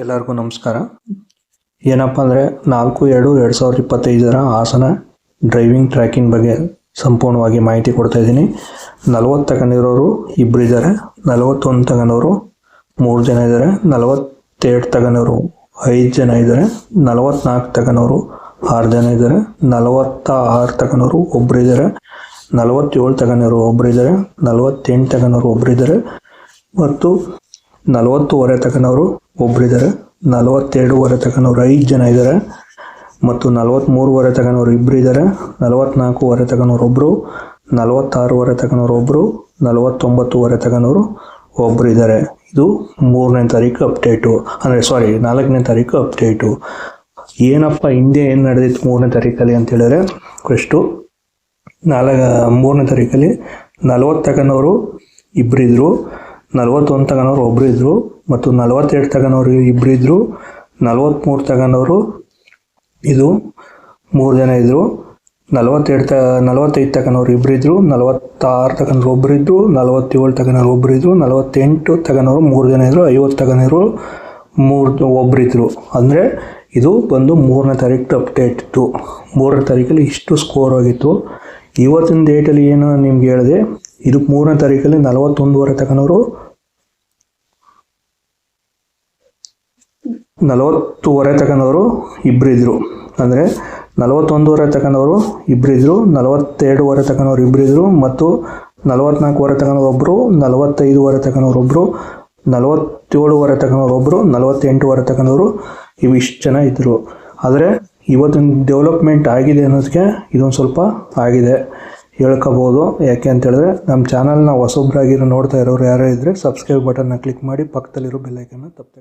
ಎಲ್ಲರಿಗೂ ನಮಸ್ಕಾರ. ಏನಪ್ಪ ಅಂದರೆ 4/2/2025 ಹಾಸನ ಡ್ರೈವಿಂಗ್ ಟ್ರ್ಯಾಕಿಂಗ್ ಬಗ್ಗೆ ಸಂಪೂರ್ಣವಾಗಿ ಮಾಹಿತಿ ಕೊಡ್ತಾ ಇದ್ದೀನಿ. 40 ತಗೊಂಡಿರೋರು ಇಬ್ಬರು ಇದ್ದಾರೆ, 41 ತಗೊಂಡವರು 3 ಜನ ಇದ್ದಾರೆ, 42 ತಗೊಂಡವರು 5 ಜನ ಇದ್ದಾರೆ, 44 ತಗೊಂಡವರು 6 ಜನ ಇದ್ದಾರೆ, 46 ತಗೊಂಡವರು ಒಬ್ಬರು ಇದ್ದಾರೆ, 47 ತಗೊಂಡವರು ಒಬ್ಬರು ಇದ್ದಾರೆ, 48 ತಗೊಂಡವರು ಒಬ್ಬರು ಇದ್ದಾರೆ ಮತ್ತು 40ವರೆ ತಗೊಂಡವರು ಒಬ್ಬರಿದ್ದಾರೆ, 42ವರೆ ತಗೊಂಡವರು 5 ಜನ ಇದ್ದಾರೆ ಮತ್ತು 43ವರೆ ತಗೊಂಡವರು ಇಬ್ಬರು ಇದ್ದಾರೆ, 44ವರೆ ತಗೊಂಡವರು ಒಬ್ಬರು, 46ವರೆ ತಗೊಂಡವರು ಒಬ್ಬರು, 49ವರೆ ತಗೊಂಡವರು ಒಬ್ಬರು ಇದ್ದಾರೆ. ಇದು 3ನೇ ತಾರೀಕು ಅಪ್ಡೇಟು, ಅಂದರೆ 4ನೇ ತಾರೀಕು ಅಪ್ಡೇಟು. ಏನಪ್ಪ ಹಿಂದೆ ಏನು ನಡೆದಿತ್ತು 3ನೇ ತಾರೀಕಲ್ಲಿ ಅಂತ ಹೇಳಿದ್ರೆ, ಫಸ್ಟು 3ನೇ ತಾರೀಕಲ್ಲಿ 40 ತಗೊಂಡವರು ಇಬ್ಬರು ಇದ್ದರು, 41 ತಗೊಂಡವರು ಒಬ್ಬರು ಇದ್ದರು ಮತ್ತು 42 ತಗೊಂಡವರು ಇಬ್ಬರು ಇದ್ದರು, 43 ತಗೊಂಡವರು ಇದು 3 ಜನ ಇದ್ದರು, 45 ತಗೊಂಡವರು ಇಬ್ಬರು ಇದ್ದರು, 46 ತಗೊಂಡವರು ಒಬ್ಬರು ಇದ್ದರು, 47 ತಗೊಂಡವರು ಒಬ್ಬರು ಇದ್ದರು, 48 ತಗೊಂಡವರು 3 ಜನ ಇದ್ದರು, 50 ತಗೊಂಡವರು ಒಬ್ಬರು ಇದ್ದರು. ಅಂದರೆ ಇದು ಬಂದು 3ನೇ ತಾರೀಕು ಅಪ್ಡೇಟ್ ಇತ್ತು. 3ನೇ ತಾರೀಕಲ್ಲಿ ಇಷ್ಟು ಸ್ಕೋರ್ ಆಗಿತ್ತು. ಇವತ್ತಿನ ಡೇಟಲ್ಲಿ ಏನು ನಿಮ್ಗೆ ಹೇಳಿದೆ, ಇದು 3ನೇ ತಾರೀಕಲ್ಲಿ 41ವರೆ ತಗೊಂಡವರು 40ವರೆ ತಗೊಂಡವರು ಇಬ್ಬರು ಇದ್ದರು, ಅಂದರೆ 41ವರೆ ತಗೊಂಡವರು ಇಬ್ಬರು ಇದ್ದರು, 42ವರೆ ತಗೊಂಡವರು ಇಬ್ಬರು ಇದ್ದರು ಮತ್ತು 44ವರೆ ತಗೊಂಡವರು ಒಬ್ಬರು, 45ವರೆ ತಗೊಂಡವರು ಒಬ್ಬರು, 47ವರೆ ತಗೊಂಡವರು ಒಬ್ಬರು, 48ವರೆ ತಗೊಂಡವರು ಇವಿಷ್ಟು ಜನ ಇದ್ದರು. ಆದರೆ ಇವತ್ತಿನ ಡೆವಲಪ್ಮೆಂಟ್ ಆಗಿದೆ ಅನ್ನೋದಕ್ಕೆ ಇದೊಂದು ಸ್ವಲ್ಪ ಆಗಿದೆ ಹೇಳ್ಕೋಬೋದು. ಯಾಕೆ ಅಂತ ಹೇಳಿದ್ರೆ, ನಮ್ಮ ಚಾನಲ್ನ ಹೊಸೊಬ್ಬರಾಗಿರೋ ನೋಡ್ತಾ ಇರೋರು ಯಾರೇ ಇದ್ದರೆ ಸಬ್ಸ್ಕ್ರೈಬ್ ಬಟನ್ನ ಕ್ಲಿಕ್ ಮಾಡಿ, ಪಕ್ಕದಲ್ಲಿರೋ ಬೆಲ್ಲೈಕನ್ನ ತಪ್ಪದೆ